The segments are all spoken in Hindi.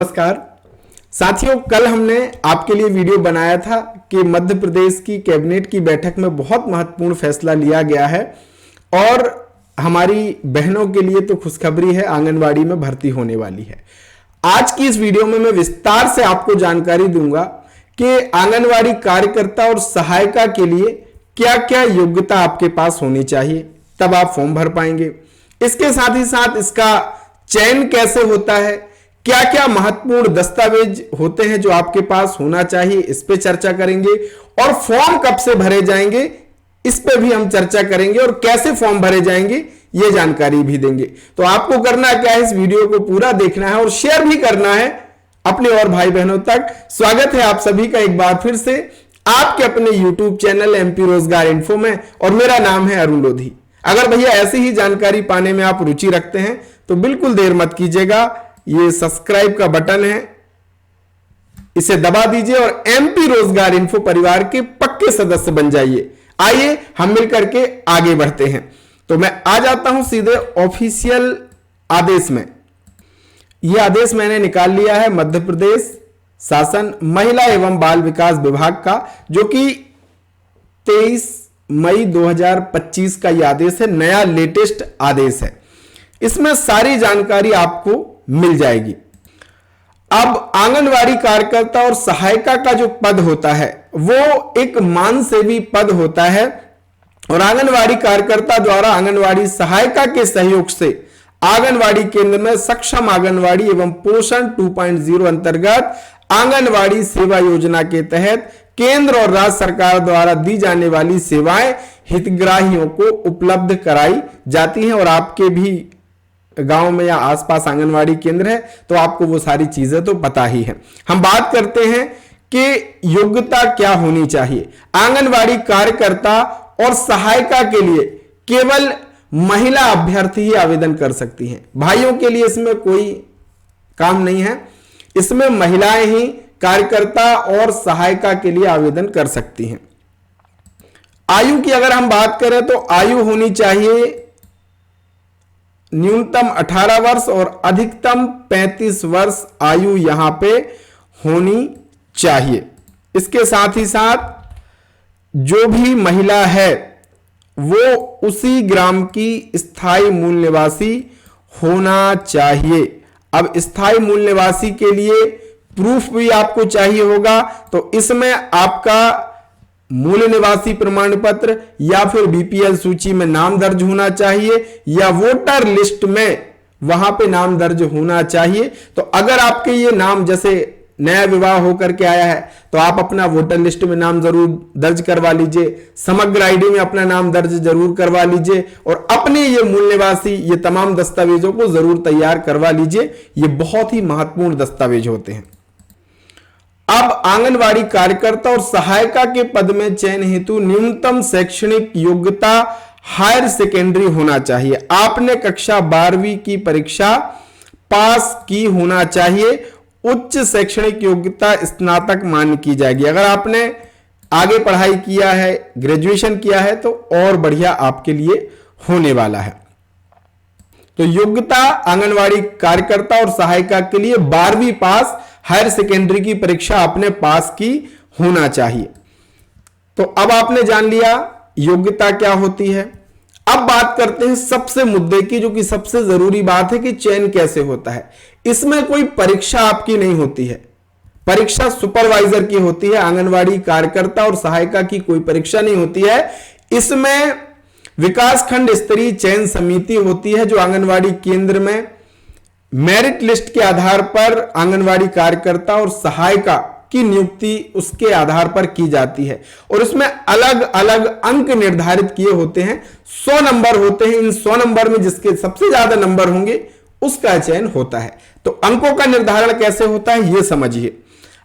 नमस्कार साथियों, कल हमने आपके लिए वीडियो बनाया था कि मध्य प्रदेश की कैबिनेट की बैठक में बहुत महत्वपूर्ण फैसला लिया गया है और हमारी बहनों के लिए तो खुशखबरी है, आंगनवाड़ी में भर्ती होने वाली है। आज की इस वीडियो में मैं विस्तार से आपको जानकारी दूंगा कि आंगनवाड़ी कार्यकर्ता और सहायिका के लिए क्या क्या योग्यता आपके पास होनी चाहिए, तब आप फॉर्म भर पाएंगे। इसके साथ ही साथ इसका चयन कैसे होता है, क्या क्या महत्वपूर्ण दस्तावेज होते हैं जो आपके पास होना चाहिए, इस पे चर्चा करेंगे। और फॉर्म कब से भरे जाएंगे इस पे भी हम चर्चा करेंगे और कैसे फॉर्म भरे जाएंगे ये जानकारी भी देंगे। तो आपको करना क्या है, इस वीडियो को पूरा देखना है और शेयर भी करना है अपने और भाई बहनों तक। स्वागत है आप सभी का एक बार फिर से आपके अपने YouTube चैनल MP रोजगार इन्फो में, और मेरा नाम है अरुण लोधी। अगर भैया ऐसी ही जानकारी पाने में आप रुचि रखते हैं तो बिल्कुल देर मत कीजिएगा, ये सब्सक्राइब का बटन है, इसे दबा दीजिए और MP रोजगार इन्फो परिवार के पक्के सदस्य बन जाइए। आइए हम मिलकर के आगे बढ़ते हैं। तो मैं आ जाता हूं सीधे ऑफिशियल आदेश में। यह आदेश मैंने निकाल लिया है मध्य प्रदेश शासन महिला एवं बाल विकास विभाग का, जो कि 23 मई 2025 का यह आदेश है, नया लेटेस्ट आदेश है। इसमें सारी जानकारी आपको मिल जाएगी। अब आंगनवाड़ी कार्यकर्ता और सहायिका का जो पद होता है वो एक मान सेवी पद होता है और आंगनवाड़ी कार्यकर्ता द्वारा आंगनवाड़ी सहायिका के सहयोग से आंगनवाड़ी केंद्र में सक्षम आंगनवाड़ी एवं पोषण 2.0 अंतर्गत आंगनवाड़ी सेवा योजना के तहत केंद्र और राज्य सरकार द्वारा दी जाने वाली सेवाएं हितग्राहियों को उपलब्ध कराई जाती हैं। और आपके भी गांव में या आसपास आंगनवाड़ी केंद्र है तो आपको वो सारी चीजें तो पता ही है। हम बात करते हैं कि योग्यता क्या होनी चाहिए। आंगनवाड़ी कार्यकर्ता और सहायिका के लिए केवल महिला अभ्यर्थी ही आवेदन कर सकती हैं, भाइयों के लिए इसमें कोई काम नहीं है। इसमें महिलाएं ही कार्यकर्ता और सहायिका के लिए आवेदन कर सकती हैं। आयु की अगर हम बात करें तो आयु होनी चाहिए न्यूनतम 18 वर्ष और अधिकतम 35 वर्ष आयु यहां पे होनी चाहिए। इसके साथ ही साथ जो भी महिला है वो उसी ग्राम की स्थायी मूल निवासी होना चाहिए। अब स्थायी मूल निवासी के लिए प्रूफ भी आपको चाहिए होगा, तो इसमें आपका मूल निवासी प्रमाण पत्र या फिर BPL सूची में नाम दर्ज होना चाहिए या वोटर लिस्ट में वहां पे नाम दर्ज होना चाहिए। तो अगर आपके ये नाम, जैसे नया विवाह होकर के आया है तो आप अपना वोटर लिस्ट में नाम जरूर दर्ज करवा लीजिए, समग्र आईडी में अपना नाम दर्ज जरूर करवा लीजिए और अपने ये मूल निवासी ये तमाम दस्तावेजों को जरूर तैयार करवा लीजिए। ये बहुत ही महत्वपूर्ण दस्तावेज होते हैं। अब आंगनवाड़ी कार्यकर्ता और सहायिका के पद में चयन हेतु न्यूनतम शैक्षणिक योग्यता हायर सेकेंडरी होना चाहिए। आपने कक्षा 12वीं की परीक्षा पास की होना चाहिए। उच्च शैक्षणिक योग्यता स्नातक मान्य की जाएगी। अगर आपने आगे पढ़ाई किया है, ग्रेजुएशन किया है तो और बढ़िया आपके लिए होने वाला है। तो योग्यता आंगनवाड़ी कार्यकर्ता और सहायिका के लिए 12वीं पास, हायर सेकेंडरी की परीक्षा आपने पास की होना चाहिए। तो अब आपने जान लिया योग्यता क्या होती है। अब बात करते हैं सबसे मुद्दे की, जो कि सबसे जरूरी बात है कि चयन कैसे होता है। इसमें कोई परीक्षा आपकी नहीं होती है, परीक्षा सुपरवाइजर की होती है। आंगनवाड़ी कार्यकर्ता और सहायिका की कोई परीक्षा नहीं होती है। इसमें विकासखंड स्तरीय चयन समिति होती है जो आंगनवाड़ी केंद्र में मेरिट लिस्ट के आधार पर आंगनवाड़ी कार्यकर्ता और सहायिका की नियुक्ति उसके आधार पर की जाती है और इसमें अलग अलग अंक निर्धारित किए होते हैं। 100 नंबर होते हैं। इन 100 नंबर में जिसके सबसे ज्यादा नंबर होंगे उसका चयन होता है। तो अंकों का निर्धारण कैसे होता है ये समझिए।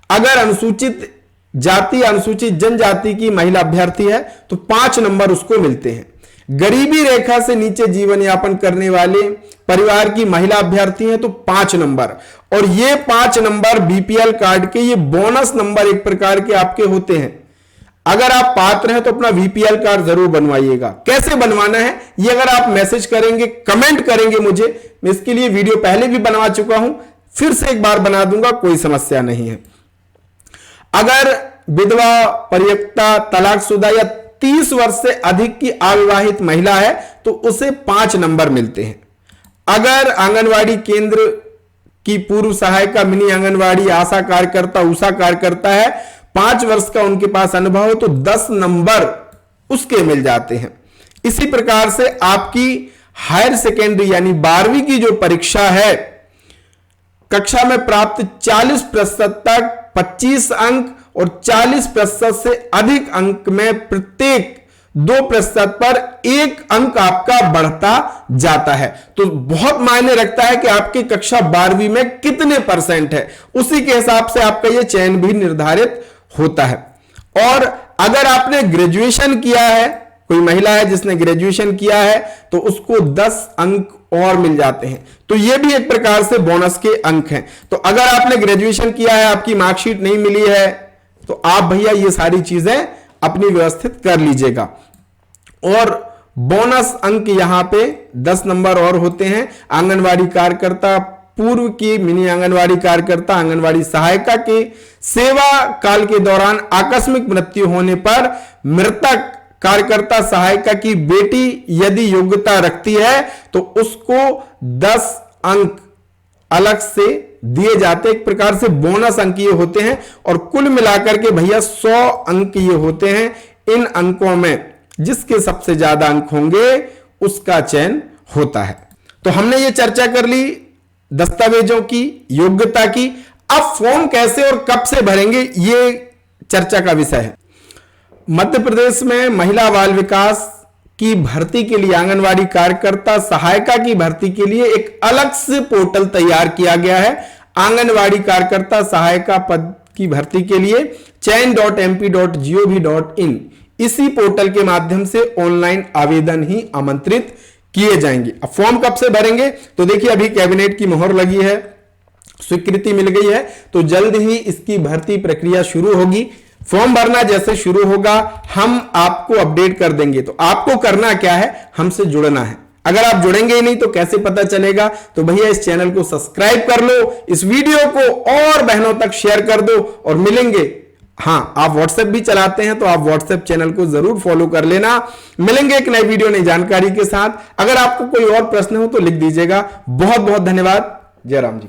अगर अनुसूचित जाति, अनुसूचित जनजाति की महिला अभ्यर्थी है तो 5 नंबर उसको मिलते हैं। गरीबी रेखा से नीचे जीवन यापन करने वाले परिवार की महिला अभ्यर्थी है तो 5 नंबर, और ये 5 नंबर BPL कार्ड के ये बोनस नंबर एक प्रकार के आपके होते हैं। अगर आप पात्र हैं तो अपना VPL कार्ड जरूर बनवाइएगा। कैसे बनवाना है ये अगर आप मैसेज करेंगे, कमेंट करेंगे मुझे, मैं इसके लिए वीडियो पहले भी बनवा चुका हूं, फिर से एक बार बना दूंगा, कोई समस्या नहीं है। अगर विधवा, परित्यक्ता, तलाकशुदा या 30 वर्ष से अधिक की अविवाहित महिला है तो उसे 5 नंबर मिलते हैं। अगर आंगनवाड़ी केंद्र की पूर्व सहायिका, मिनी आंगनवाड़ी, आशा कार्यकर्ता, उषा कार्यकर्ता है, 5 वर्ष का उनके पास अनुभव हो तो 10 नंबर उसके मिल जाते हैं। इसी प्रकार से आपकी हायर सेकेंडरी यानी 12वीं की जो परीक्षा है, कक्षा में प्राप्त 40% तक 25 अंक और 40% से अधिक अंक में प्रत्येक 2% पर 1 अंक आपका बढ़ता जाता है। तो बहुत मायने रखता है कि आपकी कक्षा 12वीं में कितने परसेंट है, उसी के हिसाब से आपका यह चयन भी निर्धारित होता है। और अगर आपने ग्रेजुएशन किया है, कोई महिला है जिसने ग्रेजुएशन किया है तो उसको 10 अंक और मिल जाते हैं। तो यह भी एक प्रकार से बोनस के अंक हैं। तो अगर आपने ग्रेजुएशन किया है, आपकी मार्कशीट नहीं मिली है, तो आप भैया ये सारी चीजें अपनी व्यवस्थित कर लीजिएगा। और बोनस अंक यहां पे 10 नंबर और होते हैं। आंगनवाड़ी कार्यकर्ता, पूर्व की मिनी आंगनवाड़ी कार्यकर्ता, आंगनवाड़ी सहायिका के सेवा काल के दौरान आकस्मिक मृत्यु होने पर मृतक कार्यकर्ता सहायिका की बेटी यदि योग्यता रखती है तो उसको 10 अंक अलग से दिए जाते। एक प्रकार से बोनस अंक ये होते हैं और कुल मिलाकर के भैया 100 अंक ये होते हैं। इन अंकों में जिसके सबसे ज्यादा अंक होंगे उसका चयन होता है। तो हमने ये चर्चा कर ली दस्तावेजों की, योग्यता की। अब फॉर्म कैसे और कब से भरेंगे ये चर्चा का विषय है। मध्य प्रदेश में महिला बाल विकास की भर्ती के लिए, आंगनवाड़ी कार्यकर्ता सहायिका की भर्ती के लिए एक अलग से पोर्टल तैयार किया गया है। आंगनवाड़ी कार्यकर्ता सहायिका पद की भर्ती के लिए chain.mp.gov.in इसी पोर्टल के माध्यम से ऑनलाइन आवेदन ही आमंत्रित किए जाएंगे। अब फॉर्म कब से भरेंगे? तो देखिए अभी कैबिनेट की मोहर लगी है, स्वीकृति मिल गई है, तो जल्द ही इसकी भर्ती प्रक्रिया शुरू होगी। फॉर्म भरना जैसे शुरू होगा हम आपको अपडेट कर देंगे। तो आपको करना क्या है, हमसे जुड़ना है। अगर आप जुड़ेंगे ही नहीं तो कैसे पता चलेगा? तो भैया इस चैनल को सब्सक्राइब कर लो, इस वीडियो को और बहनों तक शेयर कर दो और मिलेंगे। हाँ, आप व्हाट्सएप भी चलाते हैं तो आप व्हाट्सएप चैनल को जरूर फॉलो कर लेना। मिलेंगे एक नई वीडियो, नई जानकारी के साथ। अगर आपको कोई और प्रश्न हो तो लिख दीजिएगा। बहुत बहुत धन्यवाद। जय राम जी।